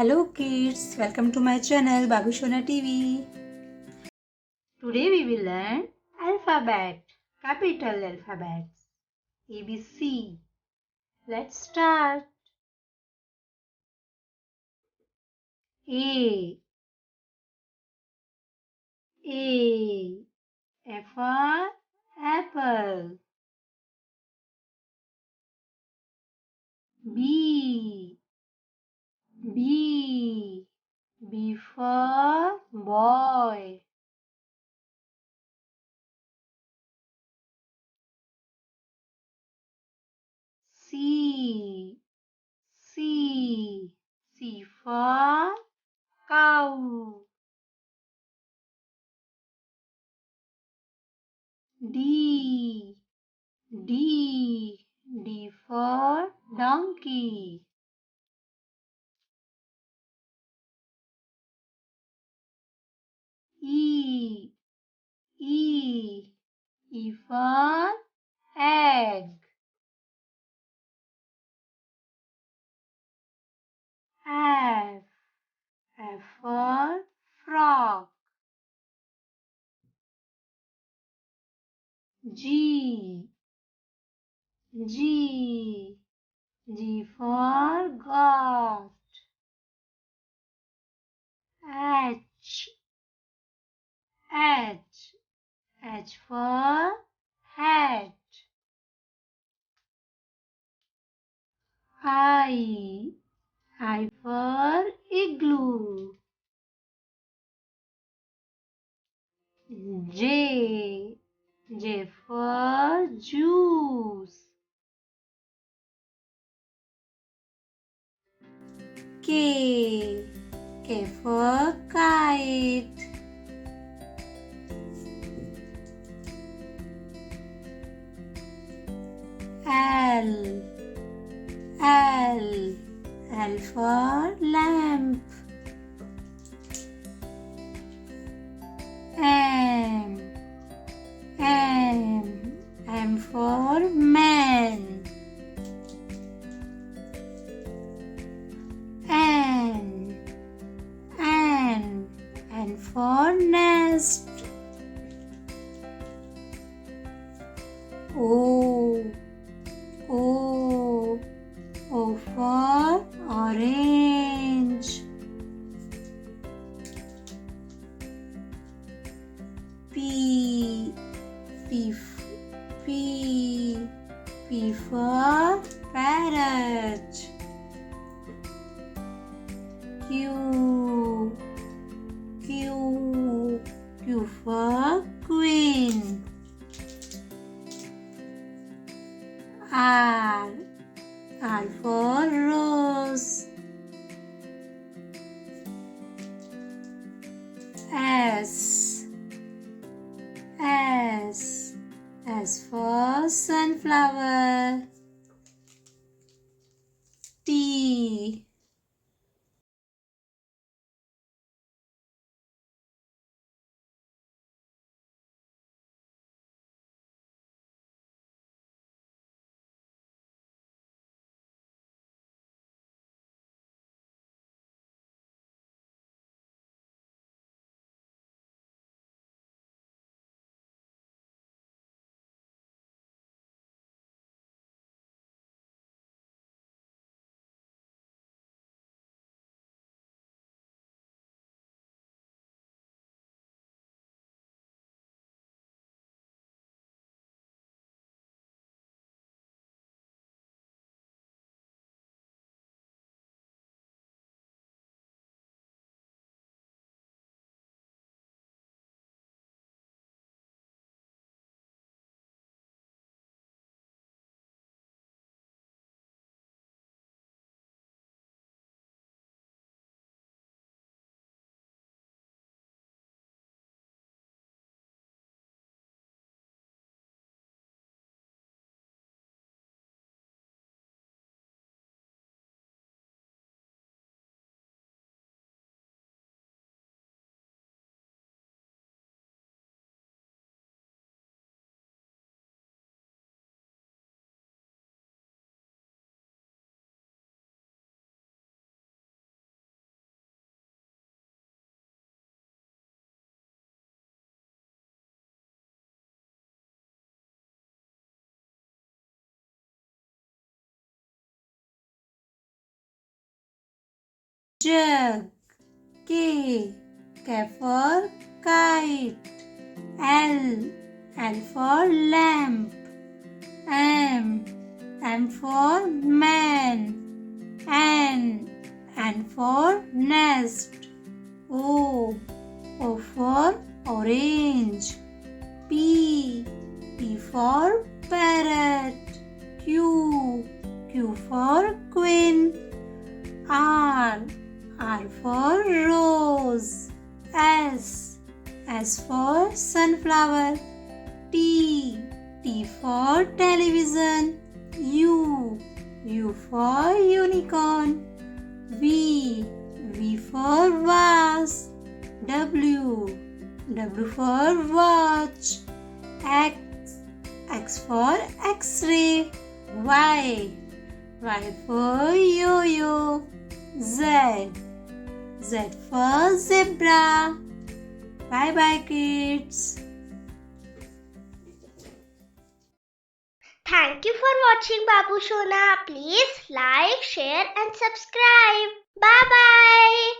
Hello kids, welcome to my channel Babishona TV. Today we will learn alphabet, capital alphabets, ABC. Let's start. A, A, F for apple. B, B, B for boy. C, C for cow. D, D for donkey. E, E for egg. F for frog. G, G for goat. H, H for hat. I for igloo. J for juice. K for kite. L, L for lamp. M for man. N for nest. O for orange. P for parrot. Q for queen. R for rose. S for sunflower. T jug. K for kite. L for lamp. M for man. N for nest. O for orange. P for parrot. Q for queen. R for rose. S for sunflower. T for television. U for unicorn. V for vase. W for watch. X for X-ray. Y for yo-yo. Z for zebra. Bye bye kids. Thank you for watching Babu Shona. Please like, share and subscribe. Bye bye.